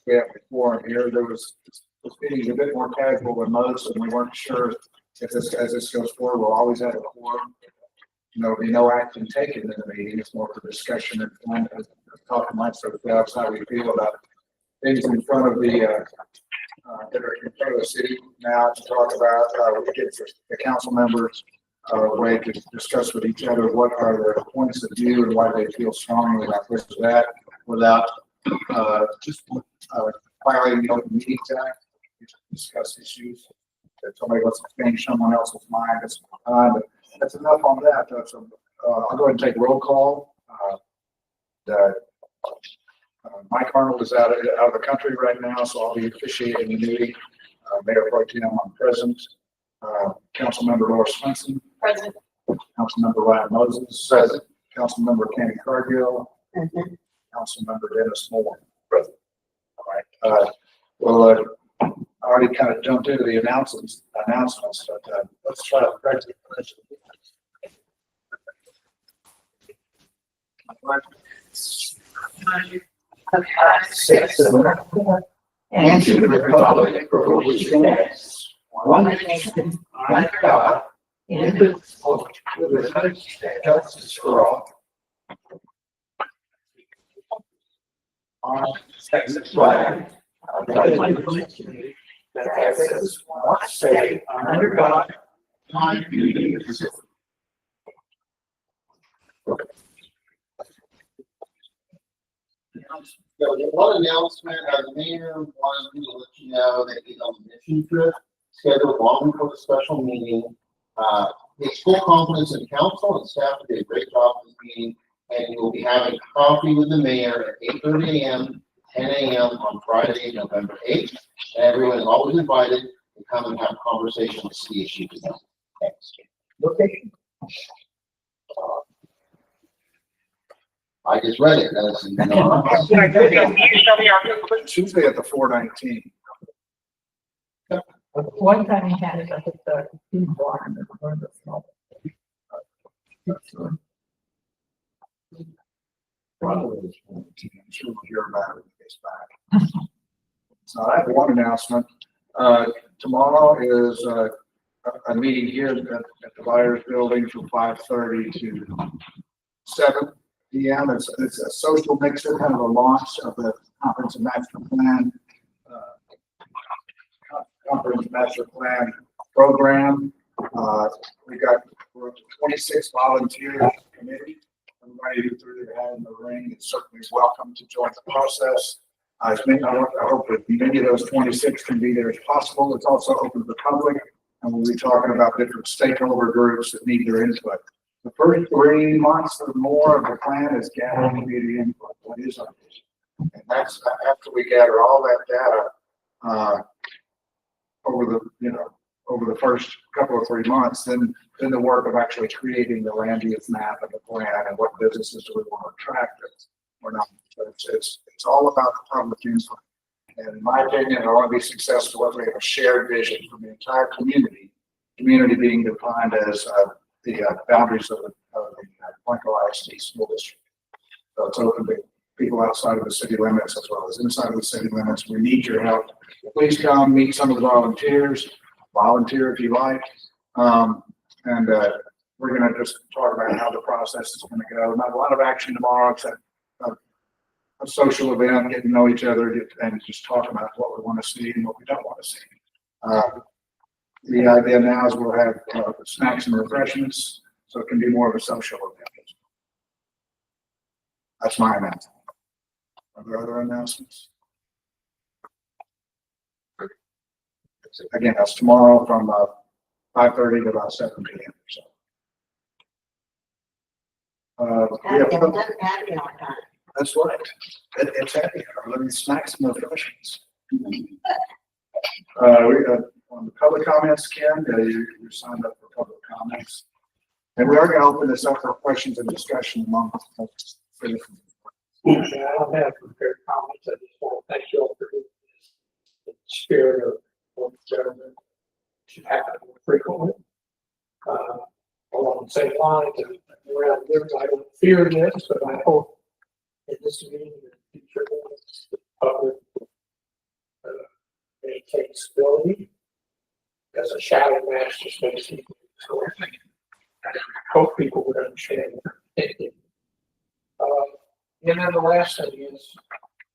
we have before here. This meeting is a bit more casual than most, and we weren't sure if this, as this goes forward, we'll always have a quorum. There'll be no action taken in the meeting. It's more for discussion and fun, talk amongst ourselves how we feel about things in front of the that are in front of the city now to talk about. We get the council members a way to discuss with each other what are their points of view and why they feel strongly about this or that without just violating the Open Meetings Act. We discuss issues. If somebody wants to change someone else's mind, that's enough on that. So, I'll go ahead and take roll call. Mike Arnold is out of the country right now, so I'll be officiating the meeting. Mayor Pro Tem, I'm present. Councilmember Laura Swenson. Present. Councilmember Ryan Moses. Present. Councilmember Kenny Cargill. Mm-hmm. Councilmember Dennis Moore. Present. All right. Well, I already kind of jumped into the announcements, but let's try to practice. And to the republic for which it stands, one nation, under God, indivisible, with liberty and justice for all. On Texas flag, that has one state under God, one duty to serve. So the one announcement, the mayor wanted me to let you know that he's on a mission trip scheduled long before the special meeting. He has full confidence in council and staff to do a great job in this meeting, and he will be having coffee with the mayor at 8:30 a.m., 10 a.m. on Friday, November 8th. Everyone is always invited to come and have conversations to see issues with them. Thanks. Okay. I just read it. That's, you know, Tuesday at the 419. One time he had it up at the food barn and one of the small. Probably this 419. I'm sure we'll hear about it when he gets back. So I have one announcement. Tomorrow is a meeting here at the Byers Building from 5:30 to 7 p.m. It's a social mixer, kind of a launch of the Comprehensive Master Plan. Comprehensive Master Plan program. We're up to 26 volunteers in the committee. Everybody who threw their hat in the ring is certainly welcome to join the process. I hope that many of those 26 can be there as possible. It's also open to the public, and we'll be talking about different stakeholder groups that need their input. The first 3 months or more of the plan is gathering community input. What is our vision? And that's after we gather all that data over the first couple of 3 months, then the work of actually creating the land use map and the plan and what businesses do we want to attract. We're not. It's all about the public input. And in my opinion, I want to be successful if we have a shared vision from the entire community. Community being defined as the boundaries of the Blanco ISD school district. So it's open to people outside of the city limits as well as inside of the city limits. We need your help. Please come meet some of the volunteers. Volunteer if you like. We're going to just talk about how the process is going to go. Not a lot of action tomorrow, except a social event, get to know each other, and just talk about what we want to see and what we don't want to see. The idea now is we'll have snacks and refreshments, so it can be more of a social event. That's my announcement. Are there other announcements? Again, that's tomorrow from 5:30 to about 7 p.m. That's right. It's happy hour. Let me snacks and refreshments. On the public comments, Ken, you signed up for public comments. And we are going to open this up for questions and discussion among us. I don't have prepared comments. I just want to thank you all for this. The spirit of government should happen more frequently. Along the same lines, and around here, I don't fear this, but I hope in this meeting, the future, the public disability as a shadow master space. So I hope people would understand. And then the last thing is,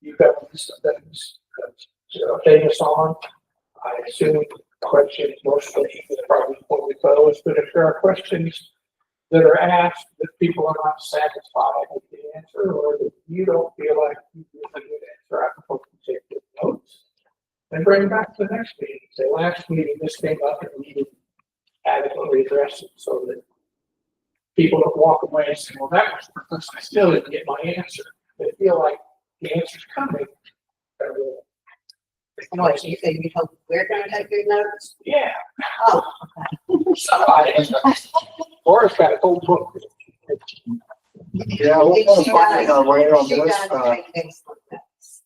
you've got some things to update us on. I assume questions, most of these are probably when we close, but if there are questions that are asked that people are not satisfied with the answer, or that you don't feel like you give a good answer, I hope you take good notes and bring it back to the next meeting. Say, last meeting, this came up and we didn't adequately address it, so that people don't walk away and say, well, that was because I still didn't get my answer. They feel like the answer's coming. What, you say you hope we're gonna take good notes? Yeah, Oh, somebody. Laura's got a whole book. Yeah, we're kind of finding our way on she this. does take excellent notes.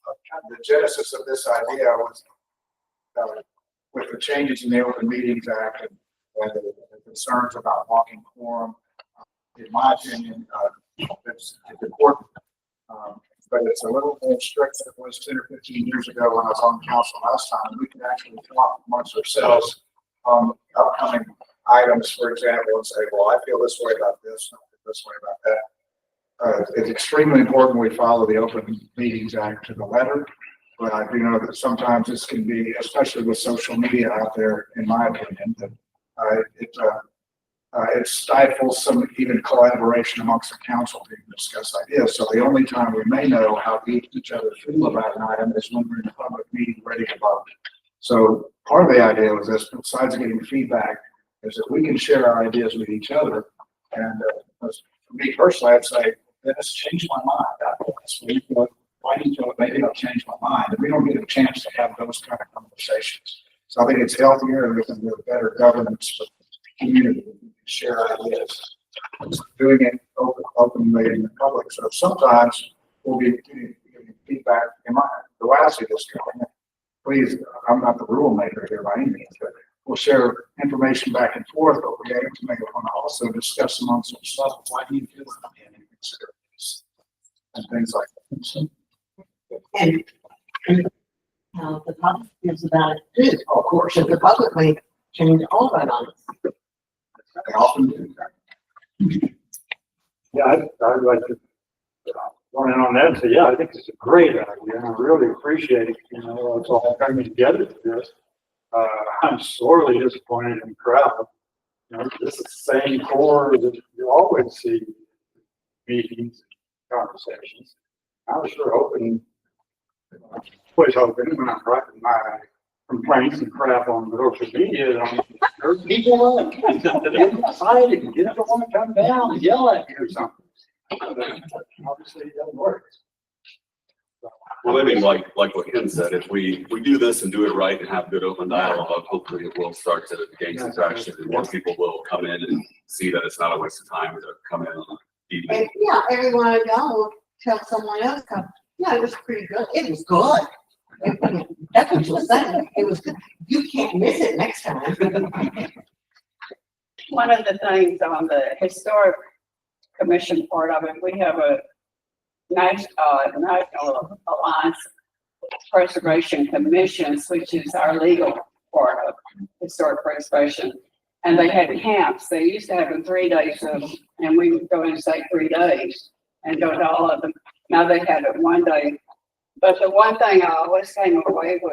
The genesis of this idea was with the changes in the Open Meetings Act and the concerns about walking quorum. In my opinion, it's important, but it's a little more strict than it was 10 or 15 years ago when I was on council last time. We could actually talk amongst ourselves on upcoming items, for example, and say, well, I feel this way about this, I feel this way about that. It's extremely important we follow the Open Meetings Act to the letter, but I do know that sometimes this can be, especially with social media out there, in my opinion, that it stifles some even collaboration amongst the council to discuss ideas. So the only time we may know how each other feel about an item is when we're in a public meeting ready to vote. So part of the idea was this, besides getting feedback, is that we can share our ideas with each other. And for me personally, I'd say, this changed my mind. I feel this way, but why do you feel it? Maybe I'll change my mind. And we don't get a chance to have those kind of conversations. So I think it's healthier and we can do better governance for the community. We can share ideas. Doing it openly in the public. So sometimes we'll be getting feedback. The way I see this going, please, I'm not the rule maker here by any means, but we'll share information back and forth, but we're going to make it want to also discuss amongst ourselves. Why do you feel that I can't consider this? And things like that. And the public feels about it too. Of course, So the public may change all of it on us. they often do that. Yeah, I'd like to run in on that and say, yeah, I think it's a great idea, and I really appreciate it. You know, it's all coming together for this. I'm sorely disappointed in the crowd. You know, this is the same core that you always see meetings, conversations. I was sure hoping, always hoping when I'm writing my complaints and crap on social media, that people up, get excited and get everyone to come down and yell at me or something. Obviously, it doesn't work. Well, I mean, like what Ken said, if we do this and do it right and have good open dialogue, hopefully it will start to gain some traction and more people will come in and see that it's not a waste of time to come in on an evening. And yeah, everyone I go tell someone else, yeah, it was pretty good. It was good. That's what you said. It was good. You can't miss it next time. One of the things on the historic commission part of it, we have a National Alliance Preservation Commission, which is our legal part of historic preservation. And they had camps. They used to have them 3 days of, and we would go and say 3 days and go to all of them. Now they had it 1 day. But the one thing I always came away with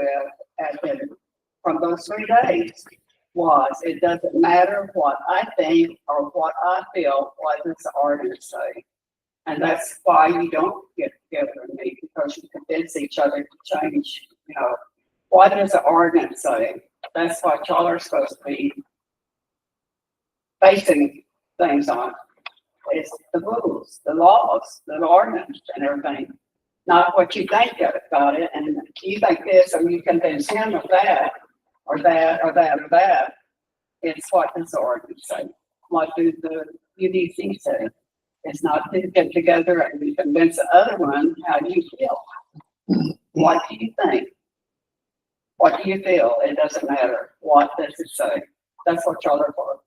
from those 3 days was it doesn't matter what I think or what I feel, what does the ordinance say? And that's why you don't get together and meet, because you convince each other to change, you know, what does the ordinance say? That's what y'all are supposed to be basing things on. It's the rules, the laws, the ordinance and everything. Not what you think about it, and you think this, or you convince him of that, or that, or that, or that. It's what does the ordinance say? What do the UDC say? It's not to get together and convince the other one. How do you feel? What do you think? What do you feel? It doesn't matter. What does it say? That's what y'all are for.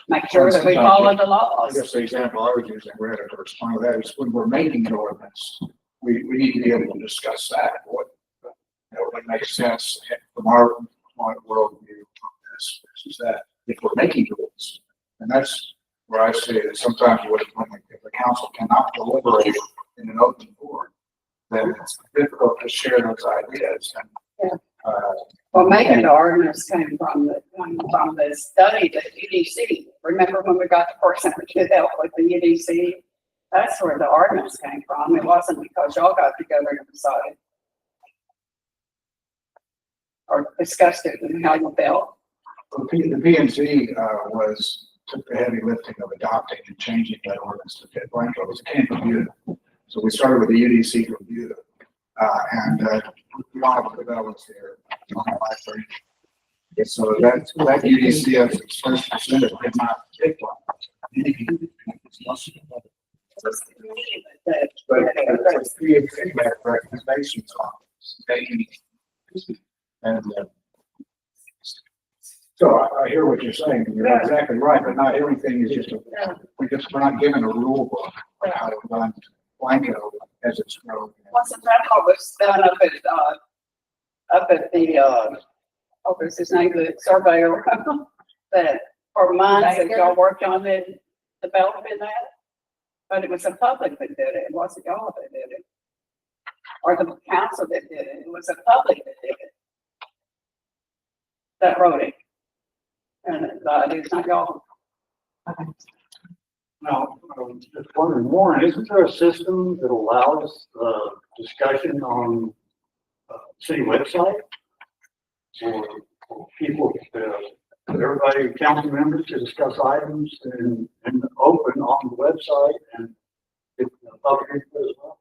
Make sure that we follow the I laws. guess the example I was using, we had to respond to that, is when we're making an ordinance, we need to be able to discuss that. What, it makes sense. The our point worldview on this, is that if we're making rules, and that's where I say that sometimes when if the council cannot deliberate in an open forum, then it's difficult to share those ideas. And, Well, maybe the ordinance came from the study that UDC, remember when we got the person that dealt with the UDC? That's where the ordinance came from. It wasn't because y'all got together and decided. Or discussed it and how you felt. the P and Z took the heavy lifting of adopting and changing that ordinance to fit Blanco. It was a camp review. So we started with the UDC review. We don't have the balance here. So that UDC as its first presented did not take one. But it's creating feedback recommendations on this. And so I hear what you're saying. You're exactly right, but not everything is just, we're not given a rule book for how to run Blanco as it's grown. Wasn't that what was done up at the, what was his name, the surveyor? That for months that y'all worked on it, developing that? But it was the public that did it. It wasn't y'all that did it. Or the council that did it. It was the public that did it. That wrote it. And it's not y'all. Now, just wondering, Warren, isn't there a system that allows discussion on city website? For people, everybody, council members to discuss items and open on the website and if the public as well?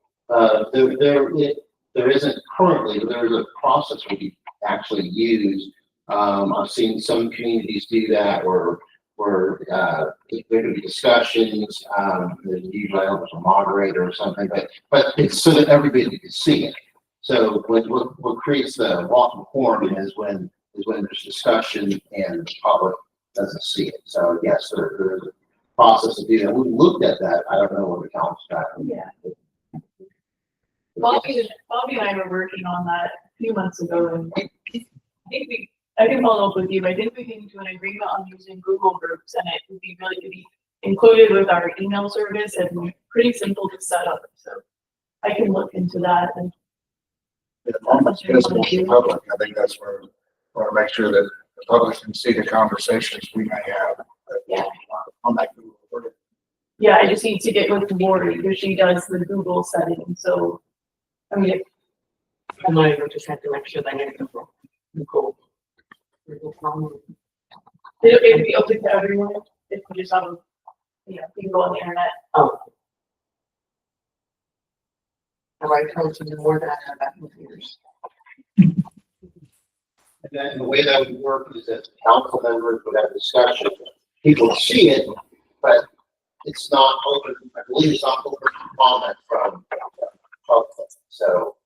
There isn't currently, but there's a process we actually use. I've seen some communities do that where there can be discussions, usually there's a moderator or something, but it's so that everybody can see it. So what creates the walking forum is when there's discussion and the public doesn't see it. So yes, there's a process to do that. We looked at that. I don't know what the council's got. Yeah. Bobby and I were working on that a few months ago, and I can follow up with you. I think we came to an agreement on using Google Groups, and it would be really to be included with our email service and pretty simple to set up. So I can look into that. And Almost visible to the public. I think that's where we want to make sure that the public can see the conversations we may have on that Google Group. yeah, I just need to get with the board because she does the Google setting. So I mean, I might just have to make sure they have Google. it would be open to everyone if we just have, you can go on the internet. Oh. Have I told you more than I have about computers? And then the way that would work is that council members would have discussion. People see it, but it's not open. I believe it's not open to comment from public. So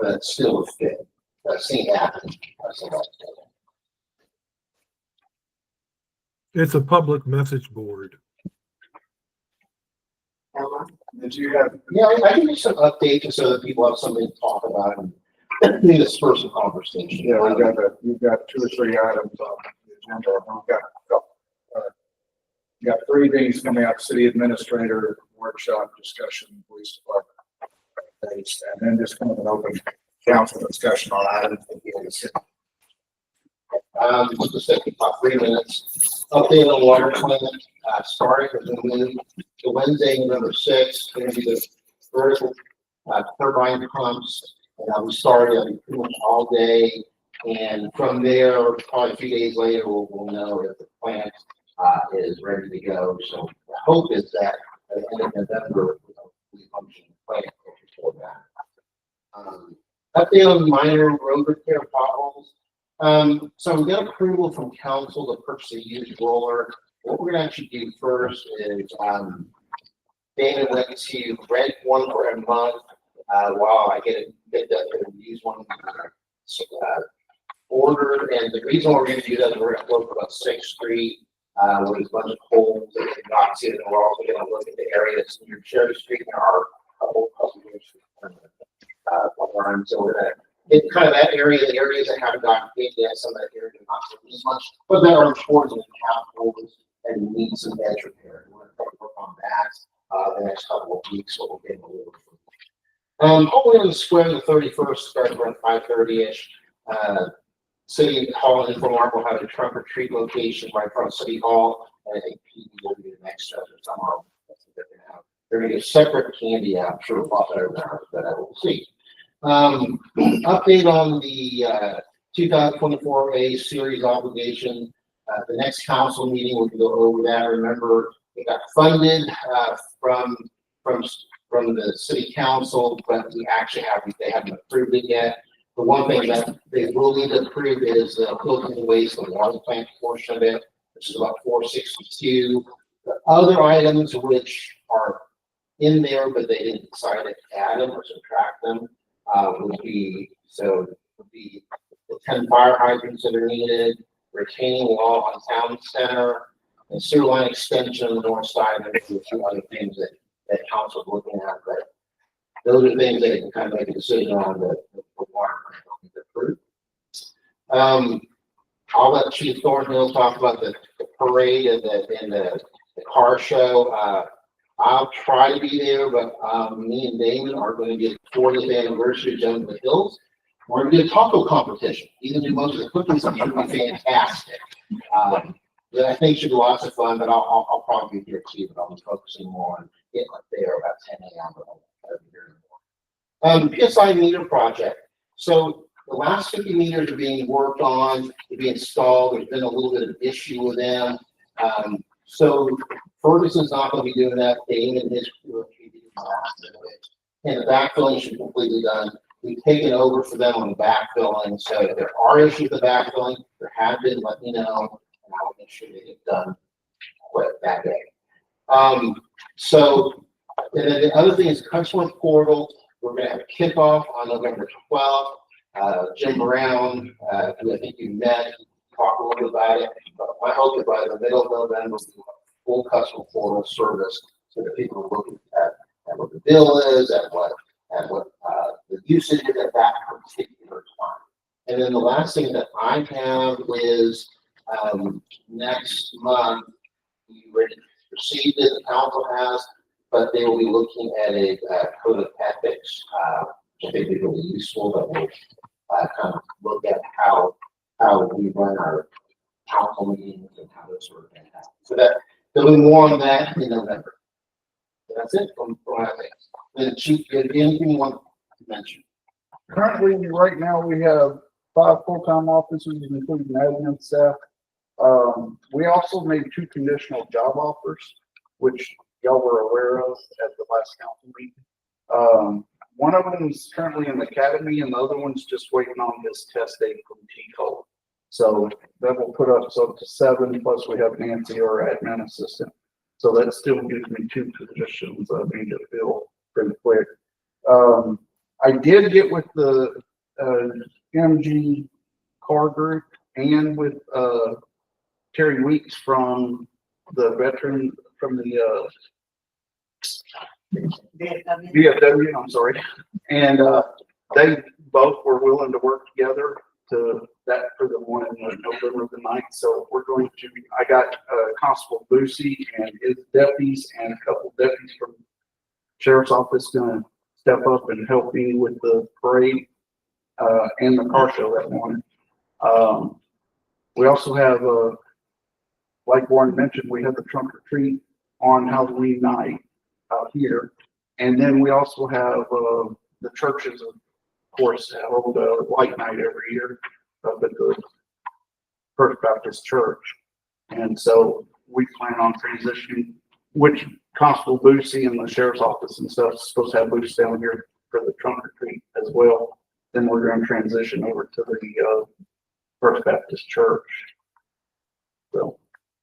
that's still a fit. I've seen it happen. It's a public message board. Did you have, Yeah, I can make some updates so that people have something to talk about and disperse the conversation. yeah, we've got 2 or 3 items on the agenda. We've got 3 things coming up: city administrator workshop discussion, police department dates, and then just kind of an open council discussion on items that we want to see. Just take about 3 minutes. Update on water plan, starting with the Wednesday, November 6th, going to be the vertical turbine pumps. We started pretty much all day, and from there, probably a few days later, we'll know if the plant is ready to go. So the hope is that at the end of November, we function plant before that. Update on minor road repair potholes. So we got approval from council to purchase a used roller. What we're gonna actually do first is, David went to rent one for a month, while I get the used one, ordered. And the reason we're gonna do that is we're gonna look about 6th Street, where there's a bunch of holes that we not see, and we're also gonna look at the areas near Cherry Street. There are a whole couple of so we're gonna it's kind of that area, the areas that haven't gotten paid yet, some of that area are not doing as much, but that are important in capital and need some edge repair. We're going to work on that, the next couple of weeks, so we'll get a little. Hopefully on the square, the 31st, starting around 5:30-ish, City Hall and Info will have a trunk or treat location right in front of City Hall, and I think PD will be the next step tomorrow. They're going to get separate candy, I'm sure, about that, but I will see. Update on the 2024 A series obligation. The next council meeting, we'll go over that. Remember, it got funded from the city council, but they haven't approved it yet. The one thing that they will need to approve is the Hilton Waste and Water Plant portion of it, which is about 462. The other items which are in there, but they didn't decide to add them or subtract them, would be the 10 fire hydrants that are needed, retaining wall on town center, and sewer line extension on the north side, and a few other things that council's looking at. But those are things they can kind of make a decision on the water plant approved. I'll let Chief Thornhill talk about the parade and the car show. I'll try to be there, but me and Damon are going to be at the 40th anniversary of Jumping the Hills. We're going to do a taco competition. Even do most of the cooking stuff should be fantastic. That I think should be lots of fun, but I'll probably be here too, but I'll be focusing more on getting up there about 10 a.m. but I'll be here more. PSI meter project. So the last 50 meters are being worked on to be installed. There's been a little bit of issue with them. So Ferguson's not going to be doing that. Dane and his crew and the backfilling should be completely done. We've taken over for them on the backfilling. So if there are issues with the backfilling, there have been, let me know, and I'll make sure they get done quick that day. And then the other thing is customer portal. We're going to have a kickoff on November 12th. Jim Brown, who I think you met, talked a little bit about it. But my hope is by the middle of November, we'll do a full customer portal service so that people are looking at what the bill is, at what the usage is at that particular time. And then the last thing that I have is next month, you already received it, the council has, but they will be looking at a code of ethics, which I think is really useful, but we'll kind of look at how we run our council meetings and how those sort of things happen. So that there'll be more on that in November. So that's it from my things. Then Chief, anything you want to mention? Currently, right now, we have 5 full-time officers, including admin staff. We also made 2 conditional job offers, which y'all were aware of at the last council meeting. One of them is currently in the academy, and the other one's just waiting on his test date from TCO. So that will put us up to 7, plus we have Nancy, our admin assistant. So that still gives me 2 positions I need to fill pretty quick. I did get with the MG car group and with Terry Weeks from the veteran, from the VFW, I'm sorry. And they both were willing to work together to that for the one in November the 9th. So we're going to, I got Constable Boosie and his deputies and a couple deputies from Sheriff's Office going to step up and help me with the parade and the car show that morning. We also have, like Warren mentioned, we have the trunk or treat on Halloween night out here. And then we also have the churches, of course, hold a white night every year up at the First Baptist Church. And so we plan on transitioning, which Constable Boosie and the Sheriff's Office and stuff is supposed to have booths down here for the trunk or treat as well. Then we're going to transition over to the First Baptist Church. So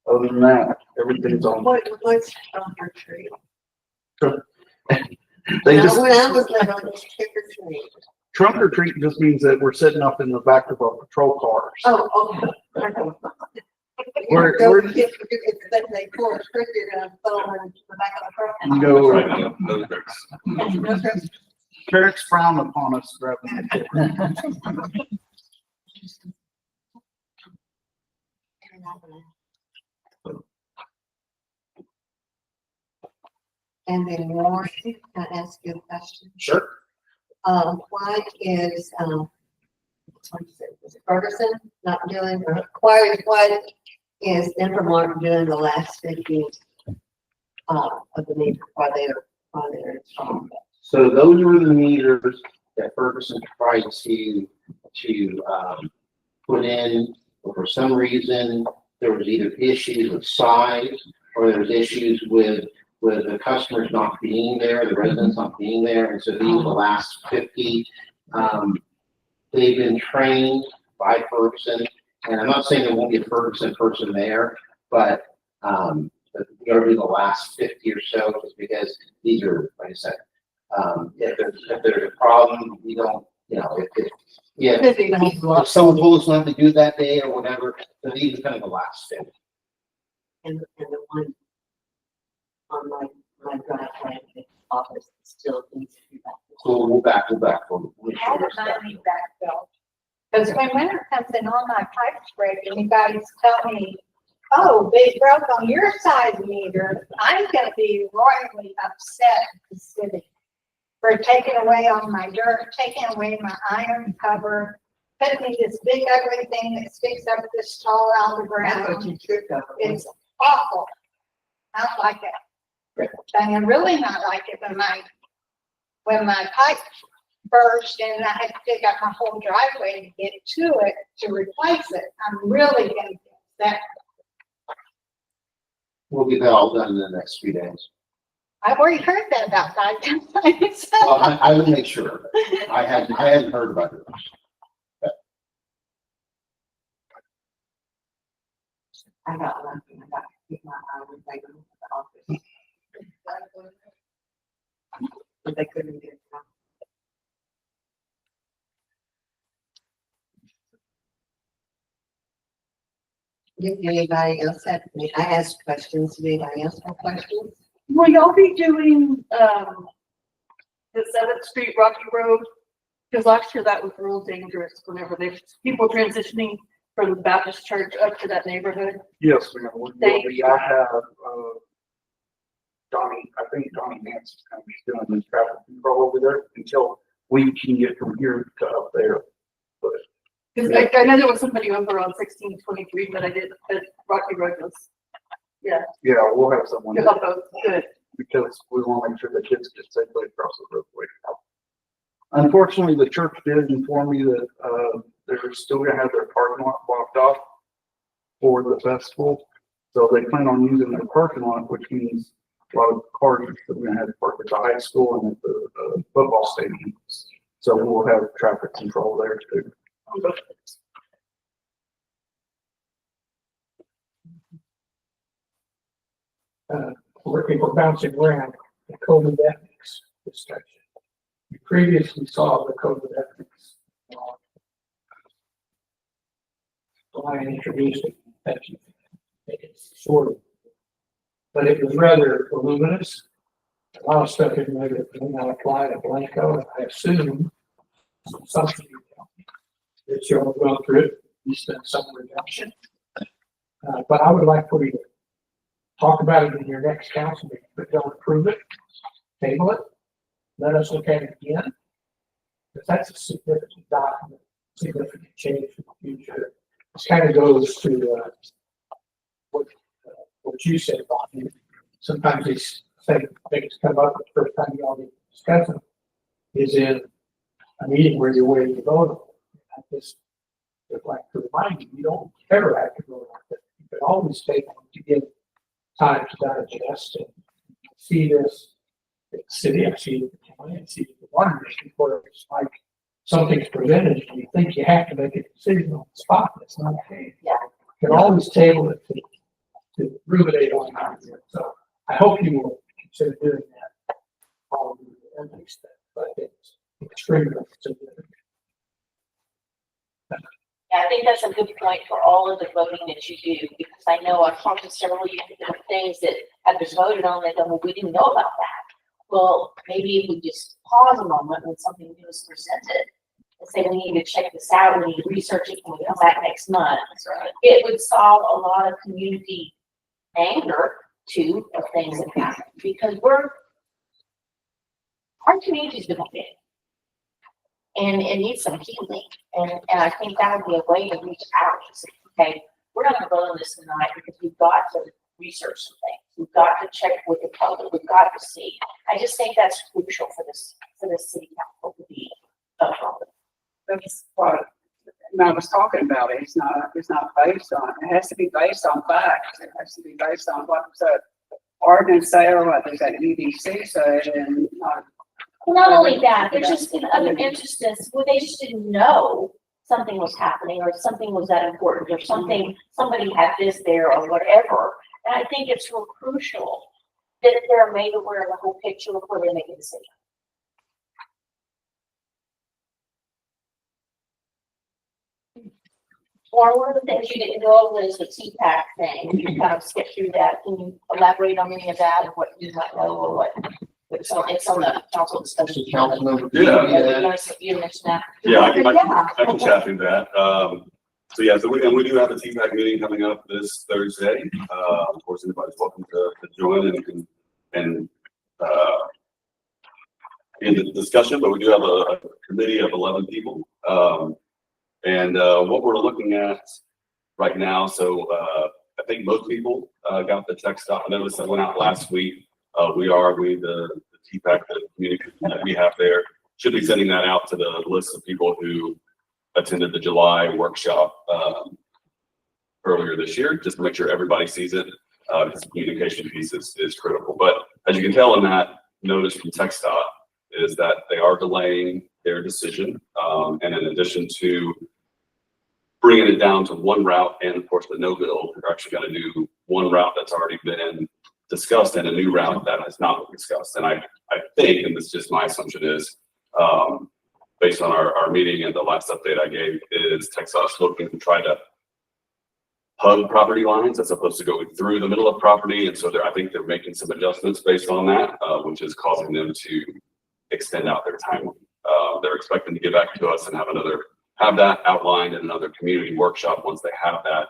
other than that, everything's on. What's trunk or treat? They just, When I was like on this trick or treat. trunk or treat just means that we're sitting up in the back of our patrol cars. Oh, okay. We're- If they pull a trick, you're gonna throw them in the back of the truck. No, Right, no tricks. No tricks. Parents frown upon us grabbing the And then Lauren, can I ask you a question? Sure. Why is, what is it, was it Ferguson not doing, or why is Infomark doing the last 50 of the meter while they're installing? So those were the meters that Ferguson tried to put in, but for some reason, there was either issues with size, or there was issues with the customers not being there, the residents not being there, and so these are the last 50. They've been trained by Ferguson, and I'm not saying there won't be a Ferguson person there, but it'll be the last 50 or so, just because these are, like I said, if there's a problem, we don't, if someone told us not to do that day or whatever, so these are kind of the last 50. And the one on my driveway in the office still needs to be back. So we'll back. We'll How does mine need back though? Because when winter comes in, all my pipes break, and you guys tell me, oh, they broke on your side meter, I'm gonna be royally upset at the city for taking away all my dirt, taking away my iron cover, putting me this big ugly thing that sticks up this tall out of the That's what ground. you tripped over. It's awful. I don't like it. And I really not like it when my pipe burst and I had to dig up my whole driveway to get to it to replace it. I'm really gonna get that. We'll get that all done in the next few days. I've already heard that about 5 times. Well, I will make sure. I hadn't heard about it. I got lucky. I got to keep my eye on the office. But they couldn't get it done. Did anybody else have, I asked questions, did anybody else have questions? Will y'all be doing, the 7th Street Rocky Road? Because last year that was real dangerous whenever people transitioning from the Baptist church up to that neighborhood. Yes, ma'am. I have, I think Donnie Nancy's gonna be doing the traffic control over there until we can get from here to up there. But Because I know there was somebody over on 1623, but Rocky Road was, yeah, yeah, we'll have someone good, there good. because we want to make sure the kids get safely across the roadway. Unfortunately, the church did inform me that, they're still gonna have their parking lot blocked off for the festival. So they plan on using their parking lot, which means a lot of cars are still gonna have to park at the high school and at the football stadium. So we'll have traffic control there too. Working for bouncing around the COVID ethics discussion. We previously saw the COVID ethics. I introduced it, it's sort of, but it was rather voluminous. A lot of stuff in there that did not apply to Blanco, and I assume something that you'll go through it, you spend some reduction. But I would like for you to talk about it in your next council meeting, but don't approve it, table it, let us look at it again. Because that's a significant document, significant change for the future. This kind of goes to what you said about it. Sometimes these things come up the first time you all discuss them is in a meeting where you're waiting to vote. I just would like to remind you, you don't ever have to vote on it. You can always take them to give time to digest and see this at the city, I see it at the county, I see it at the water district, where it's like something's presented and you think you have to make a decision on the spot. That's not okay. Yeah. You can always table it to ruminate on it. So I hope you will consider doing that. Probably the ethics thing, but it's extremely significant. Yeah, I think that's a good point for all of the voting that you do, because I know I've talked to several of you, there are things that have been voted on that, well, we didn't know about that. well, maybe if we just pause a moment when something new is presented and say, we need to check this out, we need to research it, can we come back next month? It would solve a lot of community anger too of things that happen, because our community's been big. And it needs some healing. And I think that would be a way to reach out and say, okay, we're not gonna vote on this tonight because we've got to research some things. We've got to check with the public. We've got to see. I just think that's crucial for this city council to be upfront. That's what I was talking about. It's not based on, it has to be based on facts. It has to be based on what the ordinance say or what does that EDC say and Well, not only that, there's just in other instances where they just didn't know something was happening or something was that important or somebody had this there or whatever. And I think it's real crucial that they're made aware of the whole picture before they make a decision. Or one of the things you didn't go over is the TPAC thing. You kind of skip through that. Can you elaborate on any of that and what you might know or what? It's on the council discussion. Councilmember. You mentioned that. Yeah, I can chat through that. So we do have a TPAC meeting coming up this Thursday. Of course, anybody's welcome to join and in the discussion, but we do have a committee of 11 people. What we're looking at right now, so I think most people got the text notice that went out last week. The TPAC, the community that we have there, should be sending that out to the list of people who attended the July workshop earlier this year, just to make sure everybody sees it. Because the communication piece is critical. But as you can tell in that notice from TxDOT is that they are delaying their decision. And in addition to bringing it down to one route and of course the no bill, they're actually going to do one route that's already been discussed and a new route that has not been discussed. And I think, and this is just my assumption is, based on our meeting and the last update I gave, is TxDOT's looking to try to hug property lines as opposed to going through the middle of property. And so I think they're making some adjustments based on that, which is causing them to extend out their timeline. They're expecting to get back to us and have that outlined in another community workshop once they have that.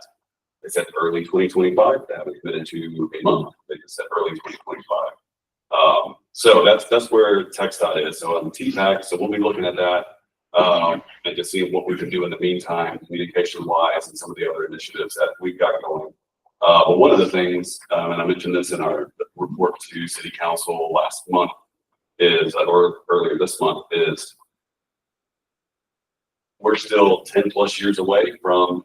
They said early 2025. They haven't committed to a month. They just said early 2025. So that's where TxDOT is. So on the TPAC, so we'll be looking at that and just seeing what we can do in the meantime, communication wise, and some of the other initiatives that we've got going. But one of the things, and I mentioned this in our report to City Council last month, or earlier this month, is we're still 10 plus years away from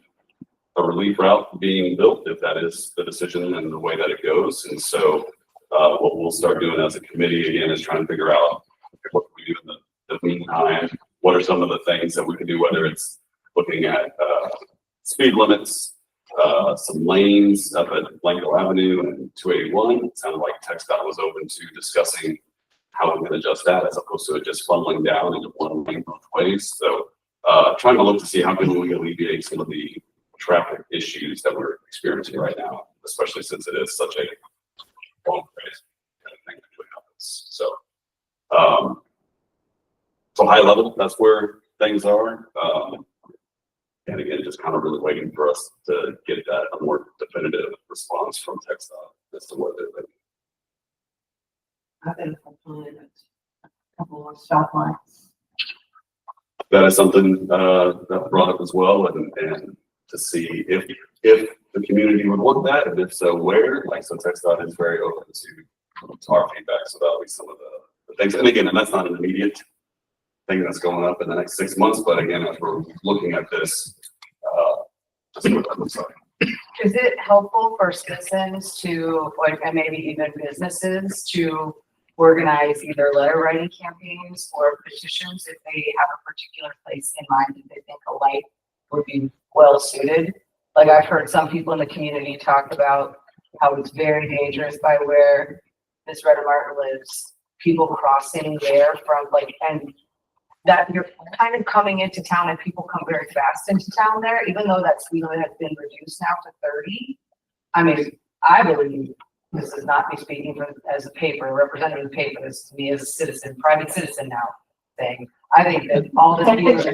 a relief route being built, if that is the decision and the way that it goes. And so what we'll start doing as a committee again is trying to figure out what we do in the meantime. What are some of the things that we can do, whether it's looking at speed limits, some lanes up at Blanco Avenue and 281. It sounded like TxDOT was open to discussing how we can adjust that as opposed to it just funneling down into one lane both ways. So trying to look to see how can we alleviate some of the traffic issues that we're experiencing right now, especially since it is such a long phase kind of thing that really happens. So high level, that's where things are. And again, just kind of really waiting for us to get a more definitive response from TxDOT as to what they're thinking. I've been complaining a couple more stoplights. That is something that brought up as well, and to see if the community would want that, and if so, where. Like, so TxDOT is very open to our feedback, so that'll be some of the things. And again, and that's not an immediate thing that's going up in the next 6 months, but again, as we're looking at this, just what that looks like. Is it helpful for citizens to, like, and maybe even businesses to organize either letter writing campaigns or petitions if they have a particular place in mind that they think a light would be well suited? Like, I've heard some people in the community talk about how it's very dangerous by where Ms. Retta Martin lives, people crossing there from and that you're kind of coming into town and people come very fast into town there, even though that speed limit has been reduced now to 30. I mean, I believe this is not me speaking as a paper, a representative of the paper, this is me as a citizen, private citizen now, saying, I think that all the meetings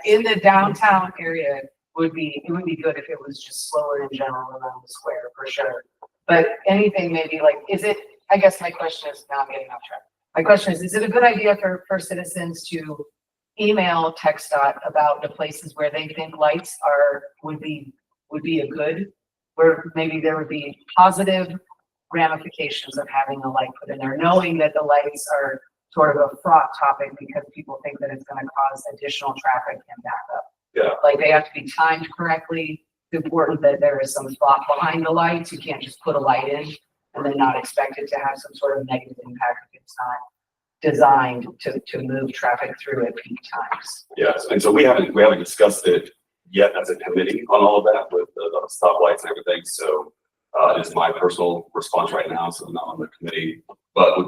in the downtown area it would be good if it was just slower in general around the square, for sure. But anything maybe like, I guess my question is, now I'm getting off track. My question is it a good idea for citizens to email TxDOT about the places where they think lights would be a good, where maybe there would be positive ramifications of having a light put in there, knowing that the lights are sort of a fraught topic because people think that it's going to cause additional traffic and backup. Yeah. Like they have to be timed correctly. It's important that there is some thought behind the lights. You can't just put a light in and then not expect it to have some sort of negative impact if it's not designed to move traffic through at peak times. Yes, and so we haven't discussed it yet as a committee on all of that with the stoplights and everything. So it's my personal response right now, so I'm not on the committee, but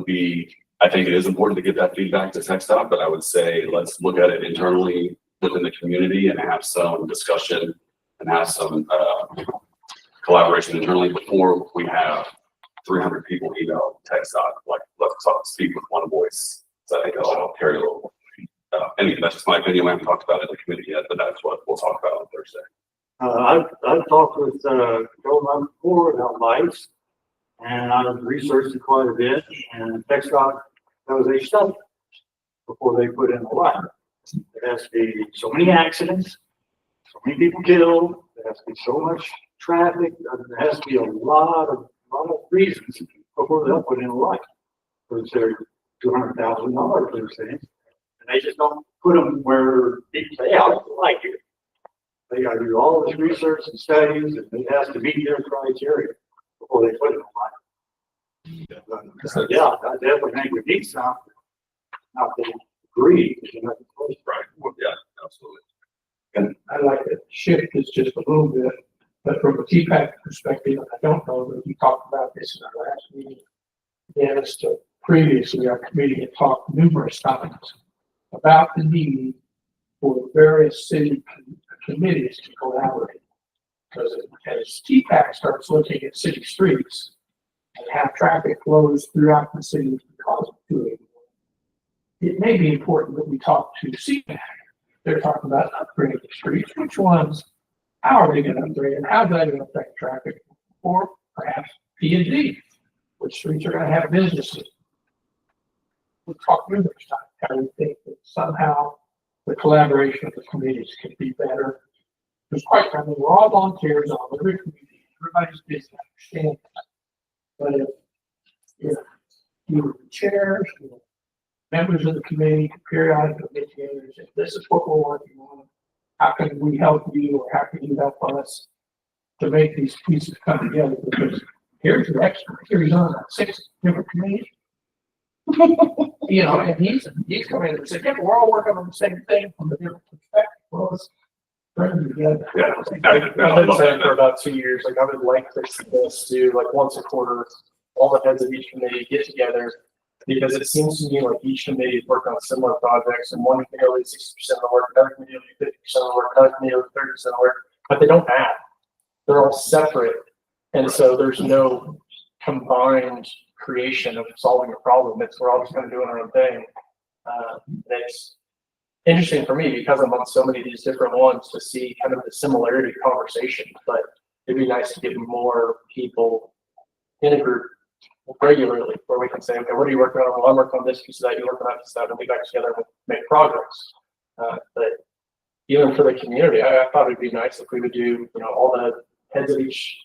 I think it is important to get that feedback to TxDOT, but I would say let's look at it internally within the community and have some discussion and have some collaboration internally before we have 300 people email TxDOT, like let's speak with one voice. So I think that'll carry a little. Anyway, that's just my opinion. We haven't talked about it in the committee yet, but that's what we'll talk about on Thursday. I've talked with, Joe Lund before about lights, and I've researched it quite a bit, and TxDOT does a study before they put in the light. There has to be so many accidents, so many people killed, there has to be so much traffic, there has to be a lot of reasons before they'll put in a light. So it's their $200,000, they're saying, and they just don't put them where people say, yeah, I like it. They gotta do all this research and studies, and it has to meet their criteria before they put it in light. So yeah, I definitely think we need some, not to agree. Right. Well, yeah, absolutely. And I like to shift this just a little bit, but from a TPAC perspective, I don't know that we talked about this in our last meeting. Dennis, previously our committee had talked numerous times about the need for various city committees to collaborate. Because as TPAC starts looking at city streets and how traffic flows throughout the city because of doing, it may be important that we talk to CPAC. They're talking about upgrading the streets. Which ones? How are they going to upgrade and how's that going to affect traffic? Or perhaps P&D, which streets are going to have businesses. We'll talk numerous times how we think that somehow the collaboration of the committees can be better. Because quite frankly, we're all volunteers on every committee. Everybody's busy, I understand that. But if you were the chairs, members of the committee, periodically get together and say, this is what we're working on. How can we help you or how can you help us to make these pieces come together? Because here's the expert, here he's on 6 different committees. And he's coming in and saying, yeah, we're all working on the same thing from a different perspective. Well, let's bring them together. Yeah. I've been saying for about 2 years, like I would like to see this do like once a quarter, all the heads of each committee get together. Because it seems to me like each committee is working on similar projects, and one committee will lead 60% of the work, another committee will lead 50% of the work, another committee will lead 30% of the work, but they don't add. They're all separate, and so there's no combined creation of solving a problem. We're all just kind of doing our own thing. It's interesting for me because I'm on so many of these different ones to see kind of the similarity conversation, but it'd be nice to get more people in a group regularly where we can say, okay, what are you working on? Well, I'm working on this piece of that, you work on that piece of that, and we back together and make progress. But even for the community, I thought it'd be nice if we would do, all the heads of each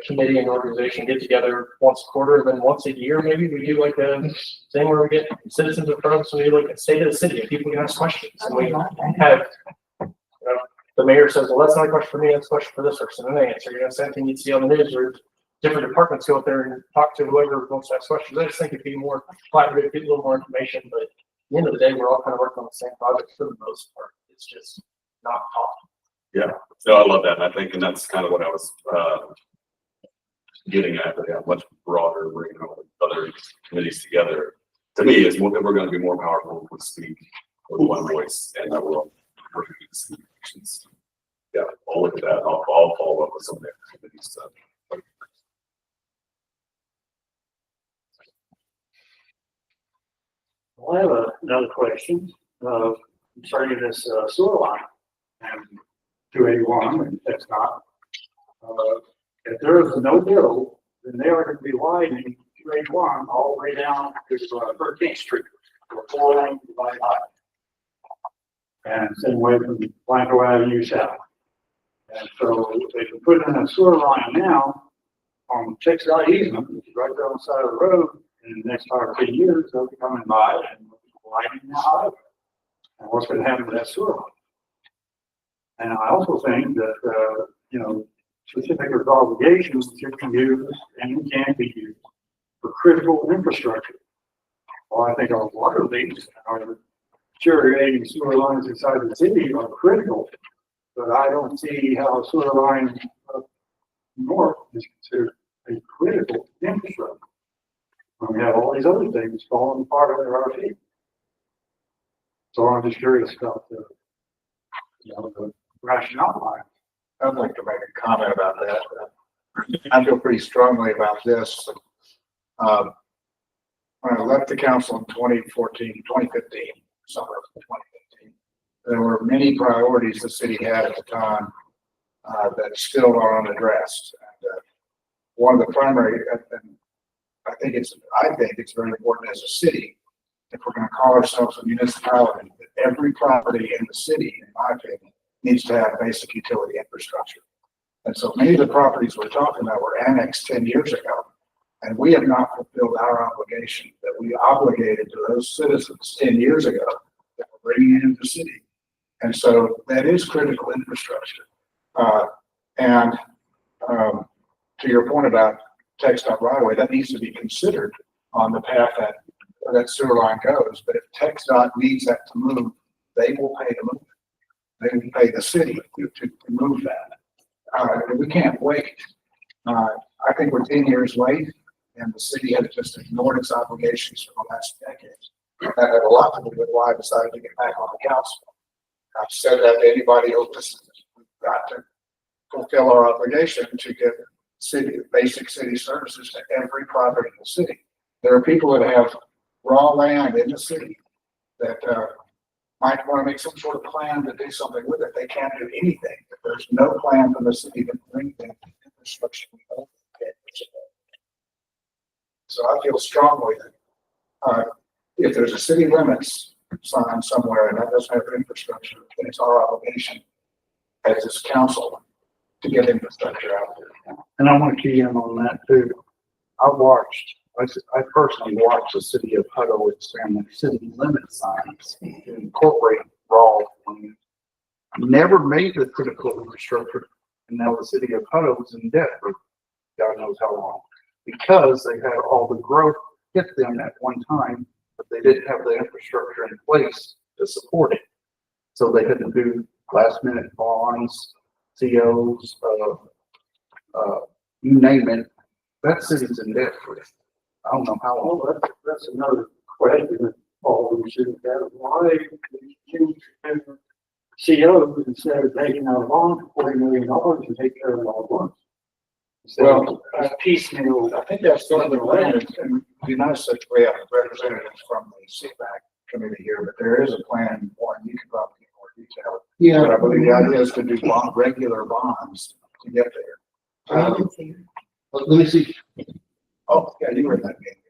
committee and organization get together once a quarter, and then once a year, maybe we do like a thing where we get citizens in front of us and we like a state of the city and people can ask questions. And we have, the mayor says, well, that's not a question for me, that's a question for this person, and they answer. Same thing you'd see on the news where different departments go out there and talk to whoever wants to ask questions. I just think it'd be more collaborative, get a little more information, but at the end of the day, we're all kind of working on the same project for the most part. It's just not talking. Yeah, no, I love that. And that's kind of what I was getting at, but yeah, much broader, bringing other committees together. To me, is we're going to be more powerful if we speak with one voice, and that will perfect solutions. Yeah, I'll look at that. I'll follow up with some of the committee stuff. Well, I have another question, concerning this, sewer line and 281, and that's not. If there is no bill, then they are going to be widening 281 all the way down to 13th Street, for 4-lane divide high. And same way from Blanco Avenue south. And so they can put in a sewer line now on Texas easement, which is right there on the side of the road. In the next 5 or 10 years, they'll be coming by and widening the highway. And what's going to happen to that sewer line? And I also think that, certificate of obligations you can use and can be used for critical infrastructure. Well, I think our water leaks, our deteriorating sewer lines inside the city are critical, but I don't see how a sewer line up north is considered a critical infrastructure. We have all these other things falling apart under our feet. So I'm just curious about the rationale behind it. I'd like to make a comment about that. I feel pretty strongly about this. When I left the council in 2015, summer of 2015, there were many priorities the city had at the time that still are unaddressed. And one of the primary, and I think it's very important as a city, if we're going to call ourselves a municipality, that every property in the city, in my opinion, needs to have basic utility infrastructure. And so many of the properties we're talking about were annexed 10 years ago, and we have not fulfilled our obligation that we obligated to those citizens 10 years ago that we're bringing into the city. And so that is critical infrastructure. To your point about TxDOT right away, that needs to be considered on the path that sewer line goes. But if TxDOT needs that to move, they will pay to move it. They will pay the city to move that. We can't wait. I think we're 10 years late, and the city has just ignored its obligations for the last decade. That had a lot to do with why I decided to get back on the council. I've said that to anybody who listens. We've got to fulfill our obligation to get basic city services to every property in the city. There are people that have raw land in the city that might want to make some sort of plan to do something with it. They can't do anything. If there's no plan from the city to bring the infrastructure. So I feel strongly that if there's a city limits sign somewhere and that doesn't have infrastructure, then it's our obligation as this council to get infrastructure out there. And I want to key in on that too. I personally watched the city of Hutto expand their city limit signs to incorporate raw land. Never made the critical infrastructure, and now the city of Hutto is in debt for God knows how long, because they had all the growth hit them at one time, but they didn't have the infrastructure in place to support it. So they had to do last minute bonds, COs, you name it. That city's in debt for it. I don't know how long. Well, that's another question that Paul we should have. Why did you choose COs instead of taking out a bond for $40 million and take care of it all at once? Well, Piecemeal. I think that's one of the land, and the United States, we have representatives from the CPAC committee here, but there is a plan, one, you can probably get more detail. Yeah. But I believe the idea is to do regular bonds to get there. Let me see. Oh, yeah, you were in that meeting.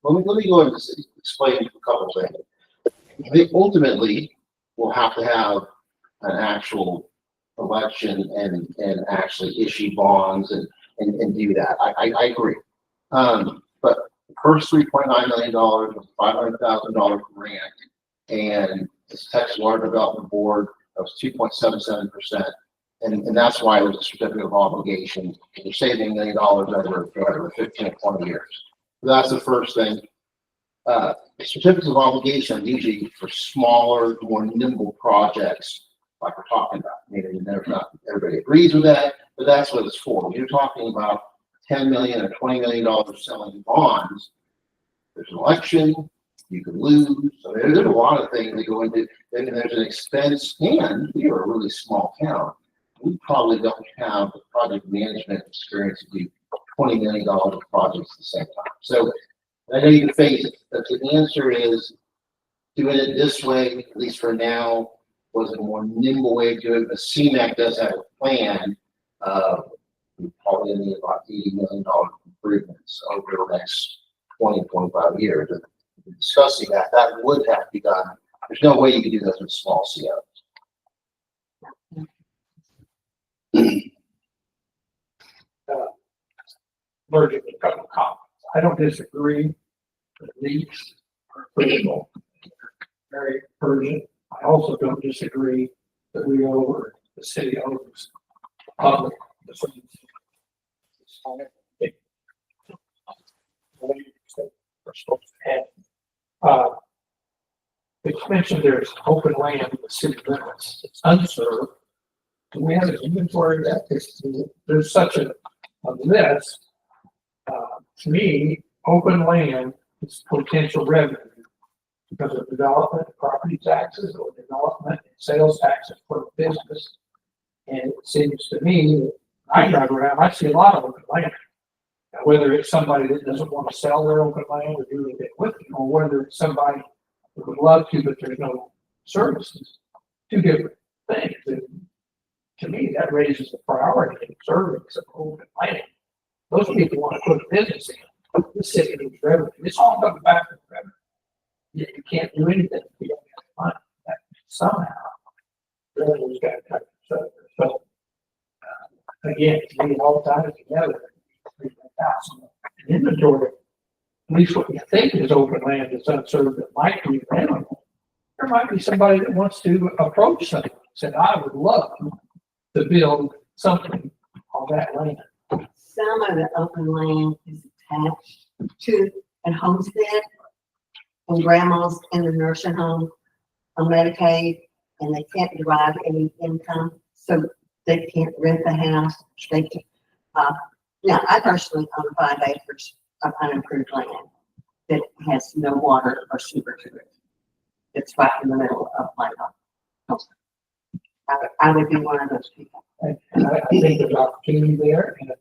Let me go and explain a couple of things. I think ultimately we'll have to have an actual election and actually issue bonds and do that. I agree. But the first $3.9 million was $500,000 grant, and this Texas Water Development Board, that was 2.77%. And that's why it was a certificate of obligation. You're saving $1 million over 15 or 20 years. So that's the first thing. Certificates of obligation are usually for smaller, more nimble projects, like we're talking about. Maybe not everybody agrees with that, but that's what it's for. When you're talking about $10 million or $20 million selling bonds, there's an election, you could lose. So there's a lot of things that go into, and there's an expense, and we are a really small town. We probably don't have the project management experience to do $20 million of projects at the same time. So I know you can face it, but the answer is doing it this way, at least for now, was a more nimble way to do it, but CMAQ does have a plan, probably in the about $80 million improvements over the next 20, 25 years. And discussing that would have to be done. There's no way you can do that with small COs. Merging a couple of comments. I don't disagree that leaks are critical. Very urgent. I also don't disagree that we owe the city owes public. We're supposed to have. It's mentioned there's open land in the city limits. It's unserved. Do we have an inventory of that? There's such a list. To me, open land is potential revenue because of development, property taxes, or development and sales taxes for the business. And it seems to me, that I drive around, I see a lot of open land. Now, whether it's somebody that doesn't want to sell their open land or do anything with it, or whether it's somebody who would love to, but there's no services, two different things. And to me, that raises the priority in serving some open land. Those people want to put a business in. The city needs revenue. It's all coming back to revenue. Yet you can't do anything if you don't have money. That somehow revenue's got to cut. So again, to me, all tied together, inventory, at least what you think is open land that's unserved that might be available. There might be somebody that wants to approach something, said, I would love to build something on that land. Some of the open land is attached to a homestead, and grandma's in the nursing home on Medicaid, and they can't derive any income, so they can't rent the house. They can, now, I personally own 5 acres of unimproved land that has no water or sewer to it. It's right in the middle of my home. I would be one of those people. And I think there's opportunity there, and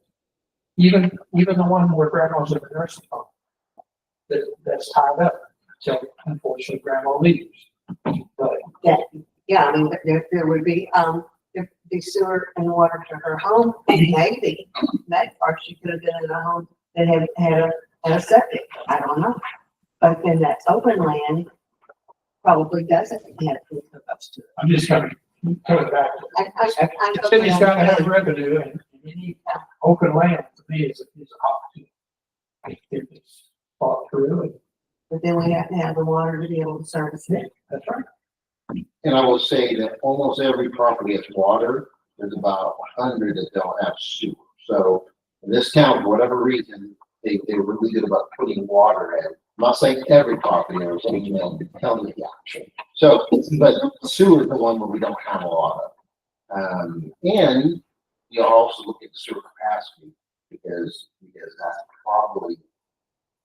even the one where grandma's in the nursing home, that's tied up until unfortunately grandma leaves. But Yeah, I mean, there would be, the sewer and water to her home, maybe, that part she could have been in a home that had a septic, I don't know. But then that open land probably doesn't have to hookups to it. I'm just coming back. The city's got to have revenue, and you need open land to me is an opportunity. If it's thought through. But then we have to have the water to be able to service it. That's right. And I will say that almost every property has water. There's about 100 that don't have sewer. So in this town, for whatever reason, they're really good about putting water in. I'm not saying every property or something, tell me the option. So, but sewer is the one where we don't have a lot of. And you also look at sewer capacity because that's probably